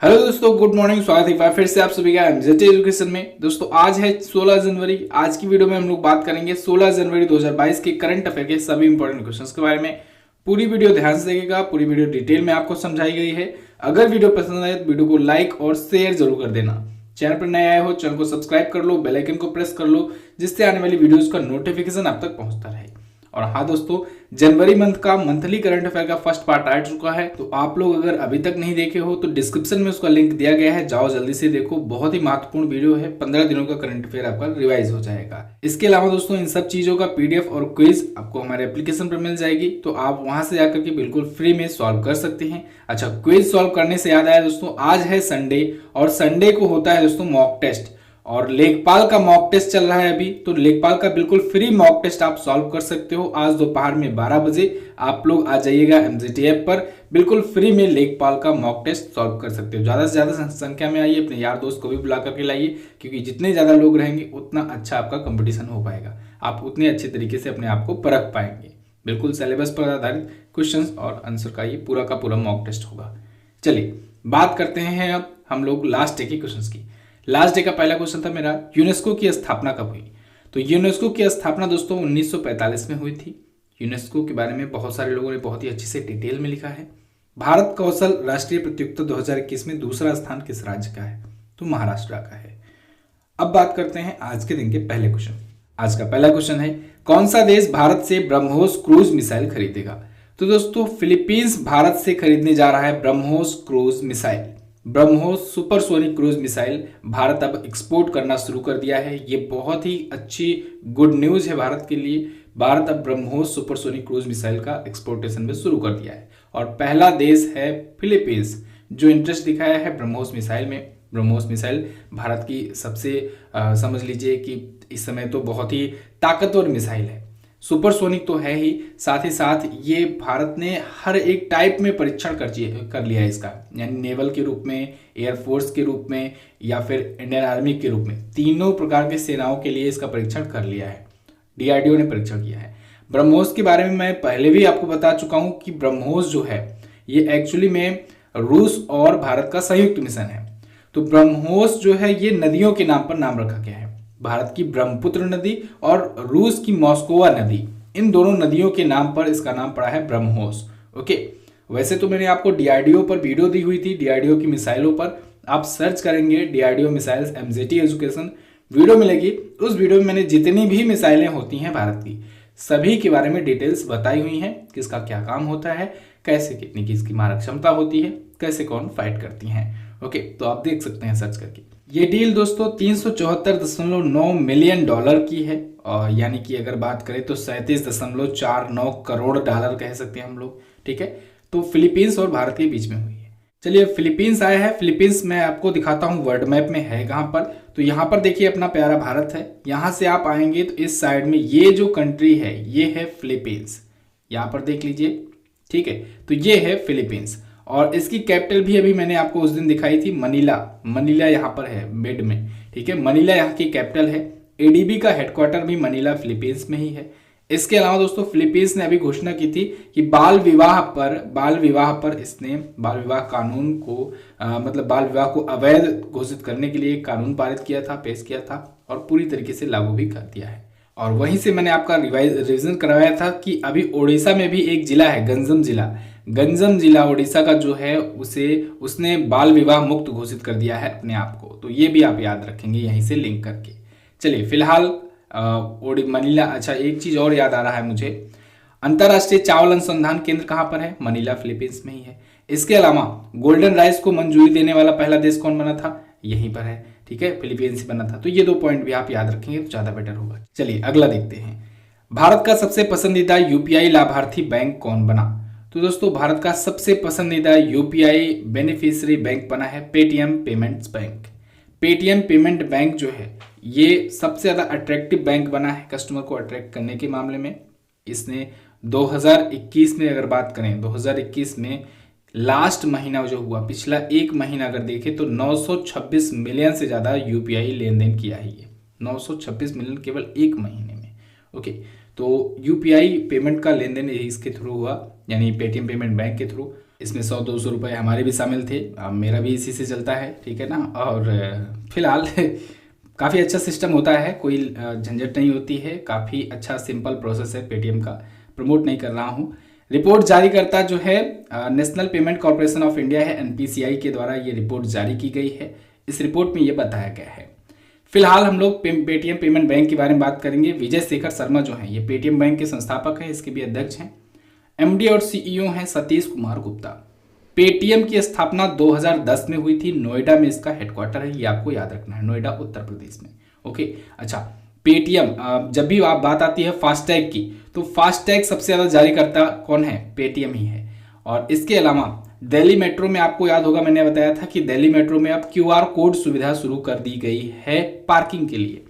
Hello दोस्तों, good morning. स्वागत है एक बार फिर से आप सभी का एमजेटी एजुकेशन में। दोस्तों आज है 16 जनवरी। आज की वीडियो में हम लोग बात करेंगे 16 जनवरी 2022 के करंट अफेयर के सभी इंपॉर्टेंट क्वेश्चंस के बारे में। पूरी वीडियो ध्यान से देखिएगा, पूरी वीडियो डिटेल में आपको समझाई गई है। अगर वीडियो पसंद आए तो वीडियो को लाइक और शेयर जरूर कर देना। चैनल पर नए आए हो चैनल को सब्सक्राइब कर लो, बेल आइकन को प्रेस कर लो, जिससे आने वाली वीडियोस का नोटिफिकेशन आप तक पहुंचता रहे। और हाँ दोस्तों, जनवरी मंथ का मंथली करंट अफेयर का फर्स्ट पार्ट आ चुका है, तो आप लोग अगर अभी तक नहीं देखे हो तो डिस्क्रिप्शन में उसका लिंक दिया गया है, जाओ जल्दी से देखो। बहुत ही महत्वपूर्ण वीडियो है, 15 दिनों का करंट अफेयर आपका रिवाइज हो जाएगा। इसके अलावा दोस्तों इन सब चीजों का पीडीएफ और क्विज आपको हमारे एप्लीकेशन पर मिल जाएगी, तो आप वहां से जाकर के बिल्कुल फ्री में सॉल्व कर सकते हैं। अच्छा, क्विज सॉल्व करने से याद आया दोस्तों, आज है संडे और संडे को होता है दोस्तों मॉक टेस्ट, और लेखपाल का मॉक टेस्ट चल रहा है अभी। तो लेखपाल का बिल्कुल फ्री मॉक टेस्ट आप सॉल्व कर सकते हो। आज दोपहर में 12 बजे आप लोग आ जाइएगा एमजीटी ऐप पर, बिल्कुल फ्री में लेखपाल का मॉक टेस्ट सॉल्व कर सकते हो। ज्यादा से ज्यादा संख्या में आइए, अपने यार दोस्त को भी बुला करके लाइए, क्योंकि जितने ज्यादा लोग रहेंगे उतना अच्छा आपका कंपटीशन हो पाएगा, आप उतने अच्छे तरीके से अपने आप को परख पाएंगे। बिल्कुल सिलेबस पर आधारित क्वेश्चन और आंसर का ये पूरा का पूरा मॉक टेस्ट होगा। चलिए बात करते हैं अब हम लोग लास्ट डे के क्वेश्चन की। लास्ट डे का पहला क्वेश्चन था मेरा, यूनेस्को की स्थापना कब हुई? तो यूनेस्को की स्थापना दोस्तों 1945 में हुई थी। यूनेस्को के बारे में बहुत सारे लोगों ने बहुत ही अच्छे से डिटेल में लिखा है। भारत कौशल राष्ट्रीय प्रतियोगिता 2021 में दूसरा स्थान किस राज्य का है? तो महाराष्ट्र का है। अब बात करते हैं आज के दिन के पहले क्वेश्चन। आज का पहला क्वेश्चन है, कौन सा देश भारत से ब्रह्मोस क्रूज मिसाइल खरीदेगा? तो दोस्तों फिलीपींस भारत से खरीदने जा रहा है BrahMos cruise missile. BrahMos supersonic cruise missile Bharat अब एक्सपोर्ट करना शुरू कर दिया है। ये बहुत ही अच्छी गुड न्यूज है भारत के लिए। भारत अब ब्रह्मोस सुपरसोनिक क्रूज मिसाइल का एक्सपोर्टेशन में शुरू कर दिया है, और पहला देश है फिलीपींस जो इंटरेस्ट दिखाया है ब्रह्मोस मिसाइल में। ब्रह्मोस मिसाइल भारत की सबसे समझ लीजिए कि इस समय तो बहुत ही ताकतवर मिसाइल है। सुपरसोनिक तो है ही, साथ ही साथ ये भारत ने हर एक टाइप में परीक्षण कर लिया है इसका, यानी नेवल के रूप में, एयरफोर्स के रूप में, या फिर इंडियन आर्मी के रूप में। तीनों प्रकार की सेनाओं के लिए इसका परीक्षण कर लिया है, डीआरडीओ ने परीक्षण किया है। ब्रह्मोस के बारे में मैं पहले भी आपको बता चुका हूं कि ब्रह्मोस जो है ये एक्चुअली में रूस और भारत का संयुक्त मिशन है। तो ब्रह्मोस जो है ये नदियों के नाम पर नाम रखा गया है। भारत की ब्रह्मपुत्र नदी और रूस की मॉस्कोवा नदी, इन दोनों नदियों के नाम पर इसका नाम पड़ा है ब्रह्मोस। ओके, वैसे तो मैंने आपको डीआरडीओ पर वीडियो दी हुई थी, डीआरडीओ की मिसाइलों पर। आप सर्च करेंगे DRDO missiles MJT education, video मिलेगी। उस वीडियो में मैंने जितनी भी मिसाइलें होती हैं भारत की, सभी के बारे में डिटेल्स बताई हुई हैं, किसका क्या काम होता है, कैसे कितनी की इसकी मारक क्षमता होती है, कैसे कौन फाइट करती हैं। ओके, तो आप देख सकते हैं सर्च करके। ये डील दोस्तों 374.9 मिलियन डॉलर की है, और यानी कि अगर बात करें तो 37.49 करोड़ डॉलर कह सकते हैं हम लोग। ठीक है, तो फिलीपींस और भारत के बीच में हुई है। चलिए फिलीपींस आया है। फिलीपींस मैं आपको दिखाता हूँ वर्ल्ड मैप में है कहाँ पर। तो यहाँ पर देखिए अपना प्यारा भारत है, यहाँ से आप आएंगे तो इस साइड में ये जो कंट्री है ये है फिलीपींस, यहाँ पर देख लीजिए। ठीक है, तो ये है फिलीपींस, और इसकी कैपिटल भी अभी मैंने आपको उस दिन दिखाई थी, मनीला। मनीला यहाँ पर है मिड में। ठीक है, मनीला यहाँ की कैपिटल है। एडीबी का हेडक्वार्टर भी मनीला फिलीपींस में ही है। इसके अलावा दोस्तों फिलीपींस ने अभी घोषणा की थी कि बाल विवाह पर इसने बाल विवाह कानून को मतलब बाल विवाह को अवैध घोषित करने के लिए एक कानून पारित किया था, पेश किया था, और पूरी तरीके से लागू भी कर दिया है। और वहीं से मैंने आपका रिविजन करवाया था कि अभी ओडिशा में भी एक जिला है गंजम जिला ओडिशा का जो है उसने बाल विवाह मुक्त घोषित कर दिया है अपने आप को। तो ये भी आप याद रखेंगे यहीं से लिंक करके। चलिए फिलहाल मनीला। अच्छा, एक चीज और याद आ रहा है मुझे, अंतरराष्ट्रीय चावल अनुसंधान केंद्र कहाँ पर है? मनीला फिलीपींस में ही है। इसके अलावा गोल्डन राइस को मंजूरी देने वाला पहला देश कौन बना था? यहीं पर है। ठीक है, फिलीपींस ही बना था। तो ये 2 पॉइंट भी आप याद रखेंगे तो ज्यादा बेटर होगा। चलिए अगला देखते हैं, भारत का सबसे पसंदीदा यूपीआई लाभार्थी बैंक कौन बना? तो दोस्तों भारत का सबसे पसंदीदा यूपीआई बेनिफिशियरी बैंक बना है Paytm payments bank. Paytm payment bank जो है ये सबसे ज्यादा अट्रैक्टिव बैंक बना है कस्टमर को अट्रैक्ट करने के मामले में। इसने 2021 में अगर बात करें, 2021 में लास्ट महीना जो हुआ, पिछला एक महीना अगर देखें तो 926 मिलियन से ज्यादा यूपीआई लेन देन किया है। ये 926 मिलियन केवल एक महीने में। ओके, तो यूपीआई पेमेंट का लेन देन इसके थ्रू हुआ, यानी पेटीएम पेमेंट बैंक के थ्रू। इसमें 100-200 रुपये हमारे भी शामिल थे, मेरा भी इसी से चलता है, ठीक है ना। और फिलहाल काफ़ी अच्छा सिस्टम होता है, कोई झंझट नहीं होती है, काफ़ी अच्छा सिंपल प्रोसेस है पेटीएम का। प्रमोट नहीं कर रहा हूँ। रिपोर्ट जारी करता जो है national payment corporation of India है, एनपीसीआई के द्वारा ये रिपोर्ट जारी की गई है। इस रिपोर्ट में ये बताया गया है। फिलहाल हम लोग पेटीएम पेमेंट बैंक के बारे में बात करेंगे। विजय शेखर शर्मा जो हैं ये पेटीएम बैंक के संस्थापक हैं, इसके भी अध्यक्ष हैं। एमडी और सीईओ हैं सतीश कुमार गुप्ता। पेटीएम की स्थापना 2010 में हुई थी, नोएडा में इसका हेडक्वार्टर है, ये आपको याद रखना है, नोएडा उत्तर प्रदेश में। ओके, अच्छा, पेटीएम जब भी आप बात आती है फास्टैग की, तो फास्टैग सबसे ज़्यादा जारी करता कौन है? पेटीएम ही है। और इसके अलावा दिल्ली मेट्रो में आपको याद होगा, मैंने बताया था कि दिल्ली मेट्रो में अब क्यूआर कोड सुविधा शुरू कर दी गई है पार्किंग के लिए,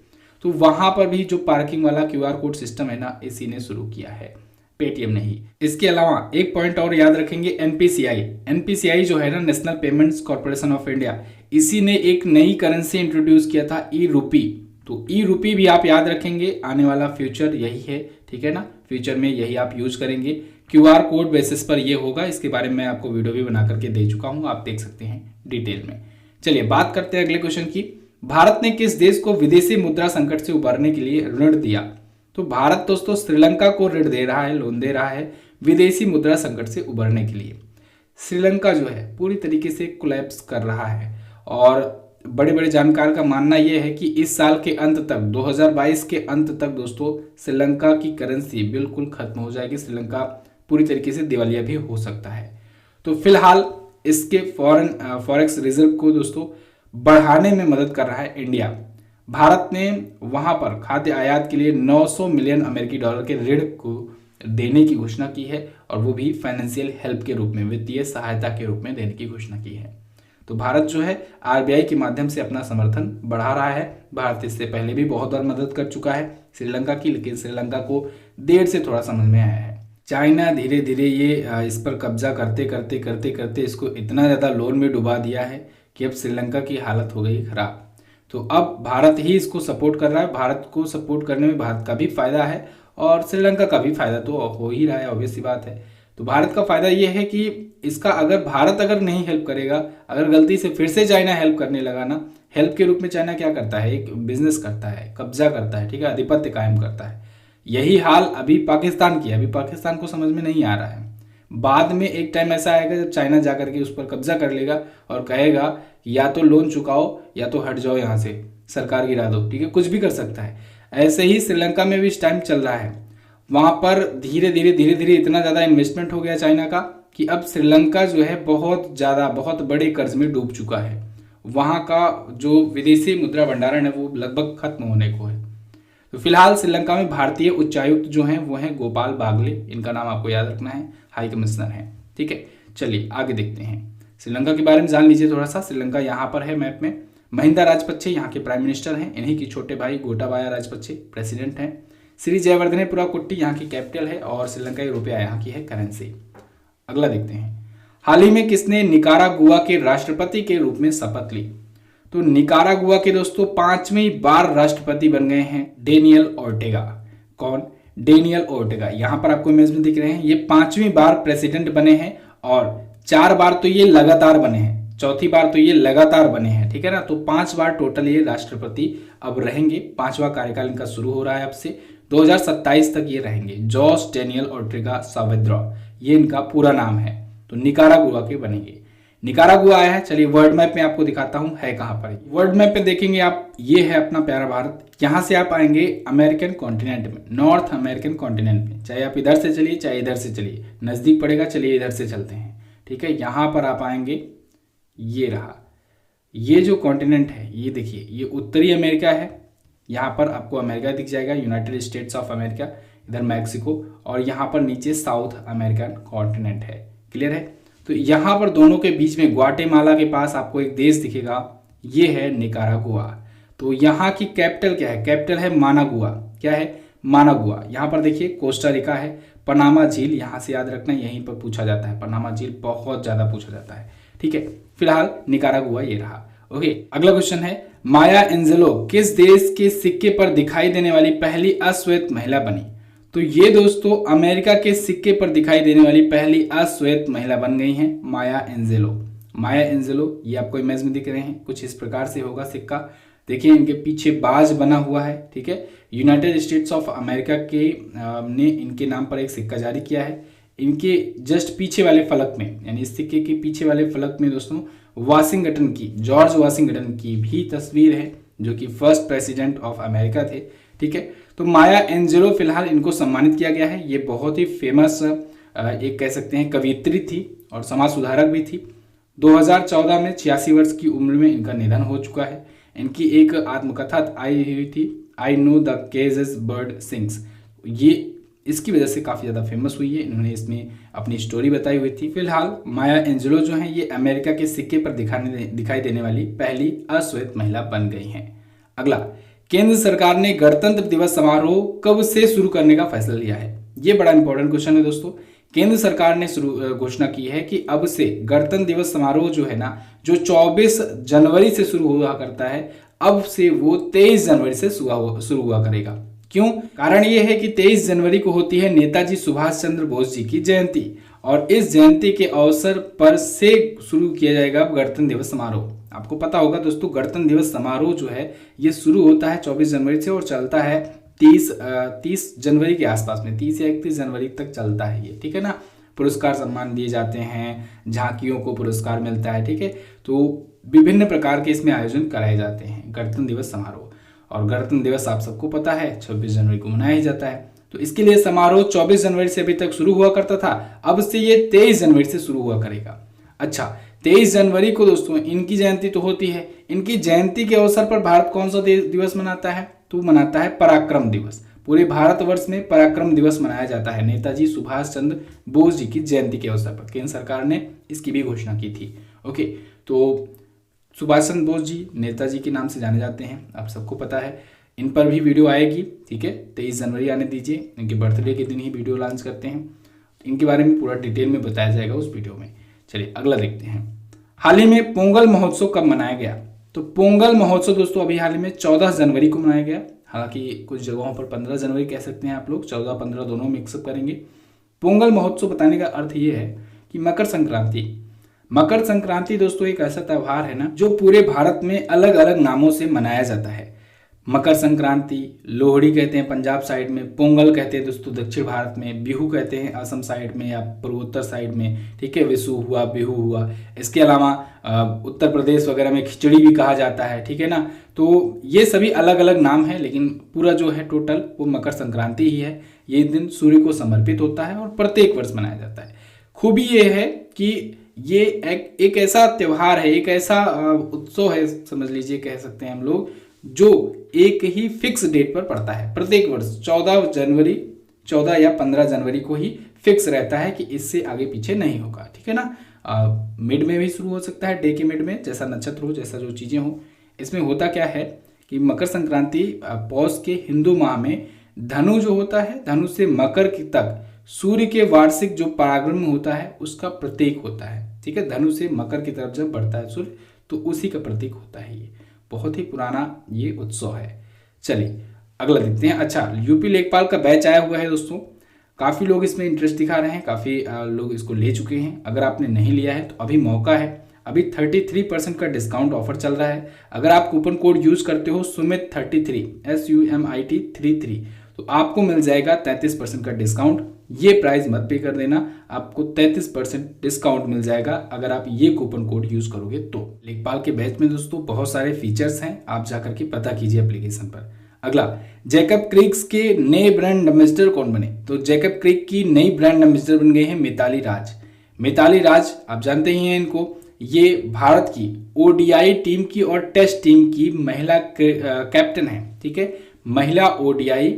तो वहां पर भी जो पार्किंग वाला क्यूआर कोड सिस्टम है ना, इसी ने शुरू किया है, पेटीएम नहीं। इसके अलावा एक पॉइंट और याद रखेंगे, एनपीसीआई जो है ना, national payments corporation of India, इसी ने एक नई करेंसी इंट्रोड्यूस किया था, ई रूपी। तो ई रूपी भी आप याद रखेंगे, आने वाला फ्यूचर यही है, ठीक है ना, फ्यूचर में यही आप यूज करेंगे। क्यूआर कोड बेसिस पर ये होगा, इसके बारे में आपको वीडियो भी बना करके दे चुका हूं, आप देख सकते हैं डिटेल में। चलिए बात करते हैं अगले क्वेश्चन की। भारत ने किस देश को विदेशी मुद्रा संकट से उबरने के लिए ऋण दिया? तो भारत दोस्तों श्रीलंका को ऋण दे रहा है, लोन दे रहा है विदेशी मुद्रा संकट से उबरने के लिए। श्रीलंका जो है पूरी तरीके से कोलैप्स कर रहा है, और बड़े बड़े जानकार का मानना यह है कि इस साल के अंत तक, 2022 के अंत तक दोस्तों, श्रीलंका की करेंसी बिल्कुल खत्म हो जाएगी, श्रीलंका पूरी तरीके से दिवालिया भी हो सकता है। तो फिलहाल इसके फॉरेक्स रिजर्व को दोस्तों बढ़ाने में मदद कर रहा है इंडिया। भारत ने वहां पर खाद्य आयात के लिए 900 मिलियन अमेरिकी डॉलर के ऋण को देने की घोषणा की है, और वो भी फाइनेंशियल हेल्प के रूप में, वित्तीय सहायता के रूप में देने की घोषणा की है। तो भारत जो है आरबीआई के माध्यम से अपना समर्थन बढ़ा रहा है। भारत इससे पहले भी बहुत बार मदद कर चुका है श्रीलंका की, लेकिन श्रीलंका को देर से थोड़ा समझ में आया है। चाइना धीरे धीरे ये इस पर कब्जा करते करते करते करते इसको इतना ज़्यादा लोन में डुबा दिया है कि अब श्रीलंका की हालत हो गई खराब। तो अब भारत ही इसको सपोर्ट कर रहा है। भारत को सपोर्ट करने में भारत का भी फायदा है और श्रीलंका का भी फायदा तो हो ही रहा है, ऑब्वियस सी बात है। तो भारत का फायदा ये है कि इसका भारत अगर नहीं हेल्प करेगा, अगर गलती से फिर से चाइना हेल्प करने लगा ना, हेल्प के रूप में चाइना क्या करता है? एक बिजनेस करता है, कब्जा करता है, ठीक है, आधिपत्य कायम करता है। यही हाल अभी पाकिस्तान की, अभी पाकिस्तान को समझ में नहीं आ रहा है। बाद में एक टाइम ऐसा आएगा जब चाइना जाकर के उस पर कब्जा कर लेगा और कहेगा या तो लोन चुकाओ या तो हट जाओ यहाँ से, सरकार गिरा दो, ठीक है, कुछ भी कर सकता है। ऐसे ही श्रीलंका में भी इस टाइम चल रहा है। वहां पर धीरे धीरे इतना ज़्यादा इन्वेस्टमेंट हो गया चाइना का कि अब श्रीलंका जो है बहुत बड़े कर्ज में डूब चुका है। वहां का जो विदेशी मुद्रा भंडारण है वो लगभग खत्म होने को है। तो फिलहाल श्रीलंका में भारतीय उच्चायुक्त जो हैं वो हैं गोपाल बागले, इनका नाम आपको याद रखना है, हाई कमिश्नर हैं, ठीक है। चलिए आगे देखते हैं, श्रीलंका के बारे में जान लीजिए थोड़ा सा। श्रीलंका यहाँ पर है मैप में। महिंदा राजपक्षे यहाँ के प्राइम मिनिस्टर हैं, इन्हीं की छोटे भाई गोटाबाया राजपक्षे प्रेसिडेंट हैं। श्री जयवर्धनेपुरा कुट्टी यहाँ की कैपिटल है और श्रीलंकाई रुपया यहाँ की है करेंसी। अगला देखते हैं, हाल ही में किसने निकारागुआ के राष्ट्रपति के रूप में शपथ ली? तो निकारागुआ के दोस्तों 5वीं बार राष्ट्रपति बन गए हैं डेनियल ओर्टेगा। कौन? Daniel Ortega. यहाँ पर आपको इमेज में दिख रहे हैं, ये 5वीं बार प्रेसिडेंट बने हैं और 4 बार तो ये लगातार बने हैं, चौथी बार तो ये लगातार बने हैं, ठीक है ना। तो 5 बार टोटल ये राष्ट्रपति अब रहेंगे। 5वां कार्यकाल इनका शुरू हो रहा है अब से, 2027 तक ये रहेंगे। जॉस डेनियल ओर्टेगा सावेद्रा, ये इनका पूरा नाम है। तो निकारागुआ के बनेंगे। निकारागुआ आया है, चलिए वर्ल्ड मैप में आपको दिखाता हूं है कहां पर। वर्ल्ड मैप पे देखेंगे आप, ये है अपना प्यारा भारत। यहां से आप आएंगे अमेरिकन कॉन्टिनेंट में, नॉर्थ अमेरिकन कॉन्टिनेंट में। चाहे आप इधर से चलिए चाहे इधर से चलिए, नजदीक पड़ेगा, चलिए इधर से चलते हैं, ठीक है। यहां पर आप आएंगे, ये रहा, ये जो कॉन्टिनेंट है ये देखिए, ये उत्तरी अमेरिका है। यहाँ पर आपको अमेरिका दिख जाएगा, यूनाइटेड स्टेट्स ऑफ अमेरिका, इधर मैक्सिको, और यहाँ पर नीचे साउथ अमेरिकन कॉन्टिनेंट है। क्लियर है? तो यहाँ पर दोनों के बीच में ग्वाटेमाला के पास आपको एक देश दिखेगा, ये है निकारागुआ। तो यहाँ की कैपिटल क्या है? कैपिटल है मानागुआ। क्या है? मानागुआ। यहाँ पर देखिए कोस्टा रिका है, पनामा झील यहाँ से याद रखना, यहीं पर पूछा जाता है, पनामा झील बहुत ज्यादा पूछा जाता है, ठीक है। फिलहाल निकारागुआ ये रहा। ओके, अगला क्वेश्चन है, माया एंजेलो किस देश के सिक्के पर दिखाई देने वाली पहली अश्वेत महिला बनी? तो ये दोस्तों अमेरिका के सिक्के पर दिखाई देने वाली पहली अश्वेत महिला बन गई हैं माया एंजेलो। माया एंजेलो ये आपको इमेज में दिख रहे हैं, कुछ इस प्रकार से होगा सिक्का। देखिए इनके पीछे बाज बना हुआ है, ठीक है। यूनाइटेड स्टेट्स ऑफ अमेरिका के ने इनके नाम पर एक सिक्का जारी किया है। इनके जस्ट पीछे वाले फलक में, यानी इस सिक्के के पीछे वाले फलक में दोस्तों वाशिंगटन की, जॉर्ज वाशिंगटन की भी तस्वीर है, जो कि फर्स्ट प्रेसिडेंट ऑफ अमेरिका थे, ठीक है। तो माया एंजेलो फिलहाल इनको सम्मानित किया गया है। ये बहुत ही फेमस एक कह सकते हैं कवियत्री थी और समाज सुधारक भी थी। 2014 में 86 वर्ष की उम्र में इनका निधन हो चुका है। इनकी एक आत्मकथा आई हुई थी, I know the caged bird sings, ये इसकी वजह से काफ़ी ज़्यादा फेमस हुई है। इन्होंने इसमें अपनी स्टोरी बताई हुई थी। फिलहाल माया एंजेलो जो हैं ये अमेरिका के सिक्के पर दिखाई देने वाली पहली अश्वेत महिला बन गई हैं। अगला, केंद्र सरकार ने गणतंत्र दिवस समारोह कब से शुरू करने का फैसला लिया है? ये बड़ा इंपॉर्टेंट क्वेश्चन है दोस्तों। केंद्र सरकार ने घोषणा की है कि अब से गणतंत्र दिवस समारोह जो है ना, जो 24 जनवरी से शुरू हुआ करता है, अब से वो 23 जनवरी से शुरू हुआ करेगा। क्यों? कारण ये है कि 23 जनवरी को होती है नेताजी सुभाष चंद्र बोस जी की जयंती, और इस जयंती के अवसर पर से शुरू किया जाएगा गणतंत्र दिवस समारोह। आपको पता होगा दोस्तों, गणतंत्र दिवस समारोह जो है ये शुरू होता है 24 जनवरी से और चलता है 30 जनवरी के आसपास में, 30 या 31 जनवरी तक चलता है ये, ठीक है ना। पुरस्कार सम्मान दिए जाते हैं, झांकियों को पुरस्कार मिलता है, ठीक है। तो विभिन्न प्रकार के इसमें आयोजन कराए जाते हैं गणतंत्र दिवस समारोह। और गणतंत्र दिवस आप सबको पता है 26 जनवरी को मनाया ही जाता है। तो इसके लिए समारोह 24 जनवरी से अभी तक शुरू हुआ करता था, अब से ये 23 जनवरी से शुरू हुआ करेगा। अच्छा, 23 जनवरी को दोस्तों इनकी जयंती तो होती है। इनकी जयंती के अवसर पर भारत कौन सा दिवस मनाता है? तो मनाता है पराक्रम दिवस। पूरे भारतवर्ष में पराक्रम दिवस मनाया जाता है नेताजी सुभाष चंद्र बोस जी की जयंती के अवसर पर। केंद्र सरकार ने इसकी भी घोषणा की थी। ओके, तो सुभाष चंद्र बोस जी नेताजी के नाम से जाने जाते हैं, आप सबको पता है। इन पर भी वीडियो आएगी, ठीक है। 23 जनवरी आने दीजिए, इनके बर्थडे के दिन ही वीडियो लॉन्च करते हैं। इनके बारे में पूरा डिटेल में बताया जाएगा उस वीडियो में। चलिए अगला देखते हैं। हाल ही में पोंगल महोत्सव कब मनाया गया? तो पोंगल महोत्सव दोस्तों अभी हाल ही में 14 जनवरी को मनाया गया। हालांकि कुछ जगहों पर 15 जनवरी कह सकते हैं आप लोग, 14-15 दोनों मिक्सअप करेंगे। पोंगल महोत्सव बताने का अर्थ ये है कि मकर संक्रांति दोस्तों एक ऐसा त्यौहार है ना जो पूरे भारत में अलग अलग नामों से मनाया जाता है। मकर संक्रांति, लोहड़ी कहते हैं पंजाब साइड में, पोंगल कहते हैं दोस्तों दक्षिण भारत में, बिहू कहते हैं असम साइड में या पूर्वोत्तर साइड में, ठीक है। विशु हुआ, बिहू हुआ। इसके अलावा उत्तर प्रदेश वगैरह में खिचड़ी भी कहा जाता है, ठीक है ना। तो ये सभी अलग अलग नाम है, लेकिन पूरा जो है टोटल वो मकर संक्रांति ही है। ये दिन सूर्य को समर्पित होता है और प्रत्येक वर्ष मनाया जाता है। खूबी ये है कि ये एक ऐसा त्योहार है, एक ऐसा उत्सव है, समझ लीजिए कह सकते हैं हम लोग, जो एक ही फिक्स डेट पर पड़ता है प्रत्येक वर्ष। 14 या 15 जनवरी को ही फिक्स रहता है कि इससे आगे पीछे नहीं होगा, ठीक है ना। मिड में भी शुरू हो सकता है, डे के मिड में, जैसा नक्षत्र हो, जैसा जो चीजें हो। इसमें होता क्या है कि मकर संक्रांति पौष के हिंदू माह में धनु जो होता है, धनु से मकर तक सूर्य के वार्षिक जो पराक्रम होता है उसका प्रतीक होता है, ठीक है। धनु से मकर की तरफ जब बढ़ता है सूर्य तो उसी का प्रतीक होता है। ये बहुत ही पुराना ये उत्सव है। चलिए अगला देखते हैं। अच्छा, यूपी लेखपाल का बैच आया हुआ है दोस्तों। काफ़ी लोग इसमें इंटरेस्ट दिखा रहे हैं, काफ़ी लोग इसको ले चुके हैं। अगर आपने नहीं लिया है तो अभी मौका है। अभी 33% का डिस्काउंट ऑफर चल रहा है। अगर आप कूपन कोड यूज करते हो सुमित 33 SUMIT 33 तो आपको मिल जाएगा 33% का डिस्काउंट। ये प्राइस मत पे कर देना, आपको 33% डिस्काउंट मिल जाएगा अगर आप ये कूपन कोड यूज करोगे तो। लेखपाल के बैच में दोस्तों बहुत सारे फीचर्स हैं, आप जाकर के पता कीजिए एप्लीकेशन पर। अगला, जैकब क्रिक्स के नए ब्रांड एम्बेसडर कौन बने? तो जैकब क्रिक की नई ब्रांड एम्बेसडर बन गए हैं मिताली राज। मिताली राज आप जानते ही हैं इनको, ये भारत की ODI टीम की और टेस्ट टीम की महिला कैप्टन है, ठीक है। महिला ODI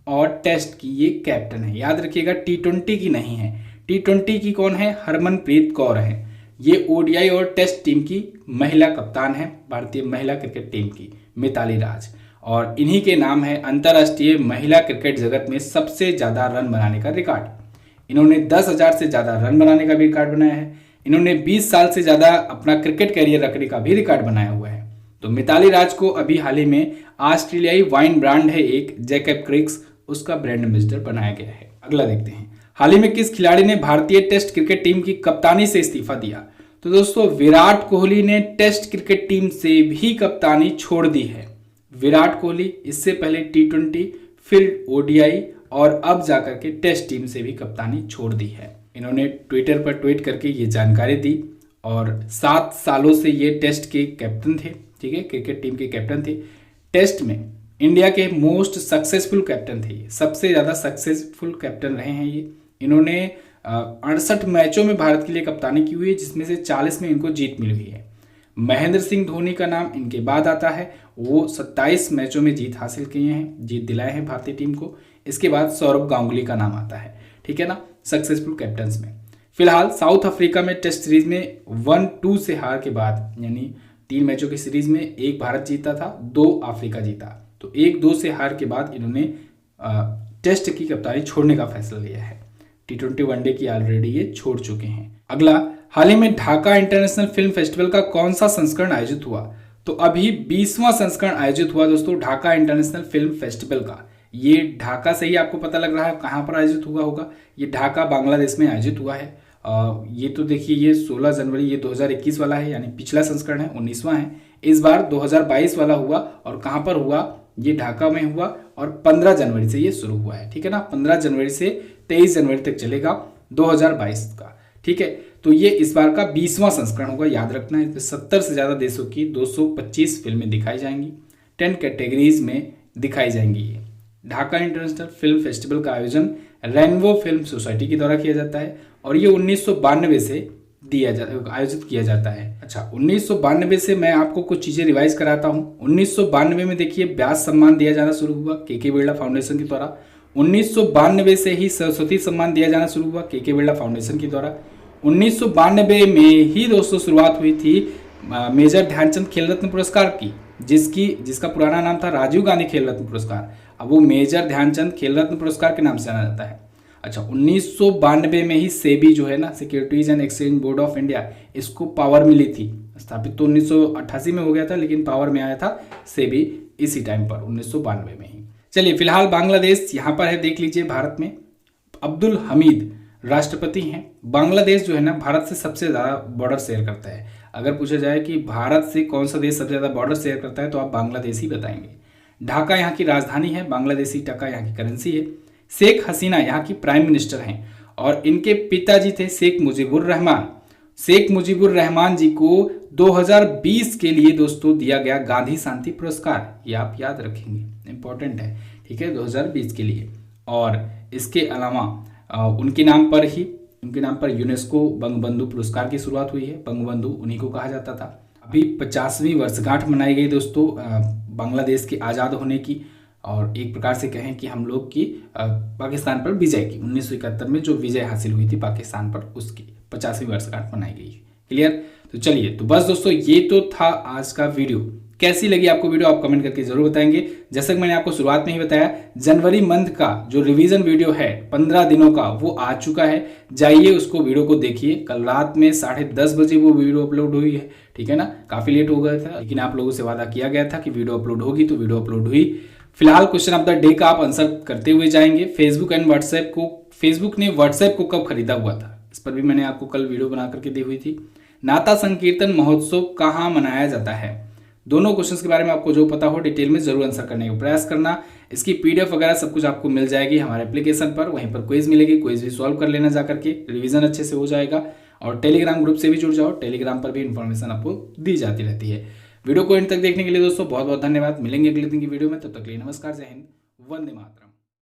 और टेस्ट की ये कैप्टन है। याद रखिएगा T20 की नहीं है। T20 की कौन है? हरमनप्रीत कौर है। ये ODI और टेस्ट टीम की महिला कप्तान है भारतीय महिला क्रिकेट टीम की, मिताली राज। और इन्हीं के नाम है अंतर्राष्ट्रीय महिला क्रिकेट जगत में सबसे ज्यादा रन बनाने का रिकॉर्ड। इन्होंने 10,000 से ज्यादा रन बनाने का भी रिकॉर्ड बनाया है। इन्होंने 20 साल से ज्यादा अपना क्रिकेट करियर रखने का भी रिकॉर्ड बनाया हुआ है। तो मिताली राज को अभी हाल ही में ऑस्ट्रेलियाई वाइन ब्रांड है एक जैकब क्रिक्स, उसका ब्रांड एम्बेसडर बनाया गया है। अगला देखते हैं, हाल ही में किस खिलाड़ी ने भारतीय टेस्ट क्रिकेट टीम की कप्तानी से इस्तीफा दिया? तो दोस्तों विराट कोहली ने टेस्ट क्रिकेट टीम से भी कप्तानी छोड़ दी है। विराट कोहली इससे पहले T20, फिर ODI और अब जाकर के टेस्ट टीम से भी कप्तानी छोड़ दी है। इन्होंने ट्विटर पर ट्वीट करके ये जानकारी दी और 7 सालों से ये टेस्ट के कैप्टन थे, ठीक है, क्रिकेट टीम के कैप्टन थे। टेस्ट में इंडिया के मोस्ट सक्सेसफुल कैप्टन थे, सबसे ज़्यादा सक्सेसफुल कैप्टन रहे हैं ये। इन्होंने 68 मैचों में भारत के लिए कप्तानी की हुई है, जिसमें से 40 में इनको जीत मिली हुई है। महेंद्र सिंह धोनी का नाम इनके बाद आता है, वो 27 मैचों में जीत हासिल किए हैं, जीत दिलाए हैं भारतीय टीम को। इसके बाद सौरभ गांगुली का नाम आता है, ठीक है ना, सक्सेसफुल कैप्टन्स में। फिलहाल साउथ अफ्रीका में टेस्ट सीरीज में 1-2 से हार के बाद, यानी 3 मैचों की सीरीज में 1 भारत जीता था, 2 अफ्रीका जीता, तो 1-2 से हार के बाद इन्होंने टेस्ट की कप्तानी छोड़ने का फैसला लिया है। T20 वनडे की ऑलरेडी ये छोड़ चुके हैं। अगला, हाल ही में ढाका इंटरनेशनल फिल्म फेस्टिवल का कौन सा संस्करण आयोजित हुआ? तो अभी 20वां संस्करण आयोजित हुआ दोस्तों ढाका इंटरनेशनल फिल्म फेस्टिवल का। ये ढाका से ही आपको पता लग रहा है कहाँ पर आयोजित हुआ होगा, ये ढाका बांग्लादेश में आयोजित हुआ है। ये तो देखिए, ये 16 जनवरी, ये 2021 वाला है, यानी पिछला संस्करण है, 19वां है। इस बार 2022 वाला हुआ और कहाँ पर हुआ, ये ढाका में हुआ और 15 जनवरी से ये शुरू हुआ है, ठीक है ना। 15 जनवरी से 23 जनवरी तक चलेगा 2022 का, ठीक है। तो ये इस बार का 20वां संस्करण होगा, याद रखना है। 70 से ज़्यादा देशों की 225 फिल्में दिखाई जाएंगी, 10 कैटेगरीज में दिखाई जाएंगी। ये ढाका इंटरनेशनल फिल्म फेस्टिवल का आयोजन रेनबो फिल्म सोसाइटी के द्वारा किया जाता है और ये 1992 से आयोजित किया जाता है। अच्छा, 1992 से मैं आपको कुछ चीज़ें रिवाइज कराता हूँ। 1992 में देखिए व्यास सम्मान दिया जाना शुरू हुआ के बिरला फाउंडेशन के द्वारा। 1992 से ही सरस्वती सम्मान दिया जाना शुरू हुआ के बिरला फाउंडेशन के द्वारा। 1992 में ही दोस्तों शुरुआत हुई थी मेजर ध्यानचंद खेल रत्न पुरस्कार की, जिसका पुराना नाम था राजीव गांधी खेल रत्न पुरस्कार। अब वो मेजर ध्यानचंद खेल रत्न पुरस्कार के नाम से जाना जाता है। अच्छा, 1992 में ही सेबी जो है ना, securities and exchange board of India, इसको पावर मिली थी। स्थापित तो 1988 में हो गया था, लेकिन पावर में आया था सेबी इसी टाइम पर 1992 में ही। चलिए, फिलहाल बांग्लादेश यहाँ पर है, देख लीजिए। भारत में अब्दुल हमीद राष्ट्रपति हैं। बांग्लादेश जो है ना, भारत से सबसे ज़्यादा बॉर्डर शेयर करता है। अगर पूछा जाए कि भारत से कौन सा देश सबसे ज़्यादा बॉर्डर शेयर करता है, तो आप बांग्लादेश ही बताएंगे। ढाका यहाँ की राजधानी है, बांग्लादेशी टका यहाँ की करेंसी है। शेख हसीना यहाँ की प्राइम मिनिस्टर हैं और इनके पिताजी थे शेख मुजीबुर रहमान। शेख मुजीबुर रहमान जी को 2020 के लिए दोस्तों दिया गया गांधी शांति पुरस्कार, ये आप याद रखेंगे, इंपॉर्टेंट है, ठीक है, 2020 के लिए। और इसके अलावा उनके नाम पर यूनेस्को बंगबंधु पुरस्कार की शुरुआत हुई है। बंगबंधु उन्हीं को कहा जाता था। अभी 50वीं वर्षगांठ मनाई गई दोस्तों बांग्लादेश के आज़ाद होने की, और एक प्रकार से कहें कि हम लोग की पाकिस्तान पर विजय की, 1971 में जो विजय हासिल हुई थी पाकिस्तान पर, उसकी 50वीं वर्षगांठ मनाई गई। क्लियर? तो चलिए, तो बस दोस्तों ये तो था आज का वीडियो। कैसी लगी आपको वीडियो, आप कमेंट करके जरूर बताएंगे। जैसा कि मैंने आपको शुरुआत में ही बताया, जनवरी मंथ का जो रिवीजन वीडियो है 15 दिनों का, वो आ चुका है। जाइए उसको, वीडियो को देखिए। कल रात में 10:30 बजे वो वीडियो अपलोड हुई है, ठीक है ना। काफी लेट हो गया था, लेकिन आप लोगों से वादा किया गया था कि वीडियो अपलोड होगी, तो वीडियो अपलोड हुई। फिलहाल क्वेश्चन ऑफ द डे का आप आंसर करते हुए जाएंगे। फेसबुक ने व्हाट्सएप को कब खरीदा हुआ था, इस पर भी मैंने आपको कल वीडियो बना करके दी हुई थी। नाता संकीर्तन महोत्सव कहाँ मनाया जाता है? दोनों क्वेश्चंस के बारे में आपको जो पता हो डिटेल में जरूर आंसर करने का प्रयास करना। इसकी PDF वगैरह सब कुछ आपको मिल जाएगी हमारे एप्लीकेशन पर, वहीं पर क्विज मिलेगी, क्विज भी सॉल्व कर लेना जाकर के, रिवीजन अच्छे से हो जाएगा। और टेलीग्राम ग्रुप से भी जुड़ जाओ, टेलीग्राम पर भी इंफॉर्मेशन आपको दी जाती रहती है। वीडियो को एंड तक देखने के लिए दोस्तों बहुत बहुत धन्यवाद। मिलेंगे अगले दिन की वीडियो में, तब तक के लिए नमस्कार, जय हिंद, वंदे मातरम।